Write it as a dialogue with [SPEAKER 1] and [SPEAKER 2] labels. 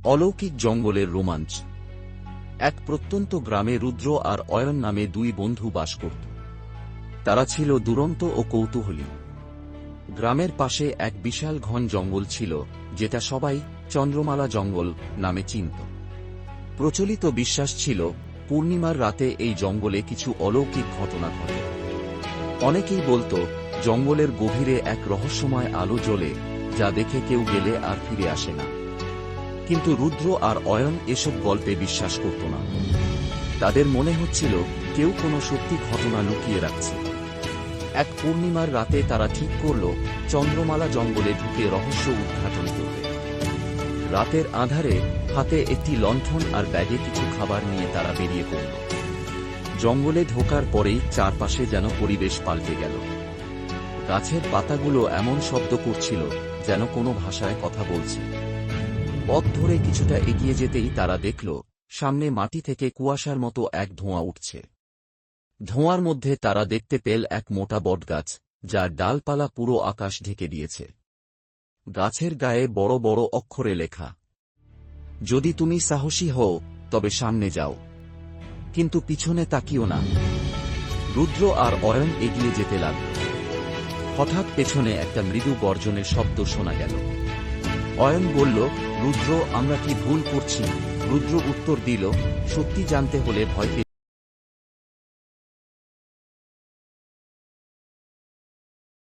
[SPEAKER 1] অলৌকিক জঙ্গলের রোমাঞ্চ। এক প্রত্যন্ত গ্রামে রুদ্র আর অয়ন নামে দুই বন্ধু বাস করত। তারা ছিল দুরন্ত ও কৌতূহলী। গ্রামের পাশে এক বিশাল ঘন জঙ্গল ছিল, যেটা সবাই চন্দ্রমালা জঙ্গল নামে চিনত। প্রচলিত বিশ্বাস ছিল, পূর্ণিমার রাতে এই জঙ্গলে কিছু অলৌকিক ঘটনা ঘটে। অনেকেই বলতো, জঙ্গলের গভীরে এক রহস্যময় আলো জ্বলে, যা দেখে কেউ গেলে আর ফিরে আসে না। কিন্তু রুদ্র আর অয়ন এসব গল্পে বিশ্বাস করত না। তাদের মনে হচ্ছিল কেউ কোনো সত্যি ঘটনা লুকিয়ে রাখছে। এক পূর্ণিমার রাতে তারা ঠিক করল, চন্দ্রমালা জঙ্গলে ঢুকে রহস্য উদ্ঘাটন করবে। রাতের আঁধারে হাতে একটি লণ্ঠন আর ব্যাগে কিছু খাবার নিয়ে তারা বেরিয়ে পড়ল। জঙ্গলে ঢোকার পরেই চারপাশে যেন পরিবেশ পাল্টে গেল। গাছের পাতাগুলো এমন শব্দ করছিল, যেন কোনো ভাষায় কথা বলছে। পথ ধরে কিছুটা এগিয়ে যেতেই তারা দেখল, সামনে মাটি থেকে কুয়াশার মতো এক ধোঁয়া উঠছে। ধোঁয়ার মধ্যে তারা দেখতে পেল এক মোটা বটগাছ, যার ডালপালা পুরো আকাশ ঢেকে দিয়েছে। গাছের গায়ে বড় বড় অক্ষরে লেখা, যদি তুমি সাহসী হও তবে সামনে যাও, কিন্তু পিছনে তাকিও না। রুদ্র আর অয়ন এগিয়ে যেতে লাগল। হঠাৎ পেছনে একটা মৃদু গর্জনের শব্দ শোনা গেল। অয়ন বলল, রুদ্র, আমরা কি ভুল করছি? রুদ্র উত্তর দিল, সত্যি জানতে হলে ভয় পেতে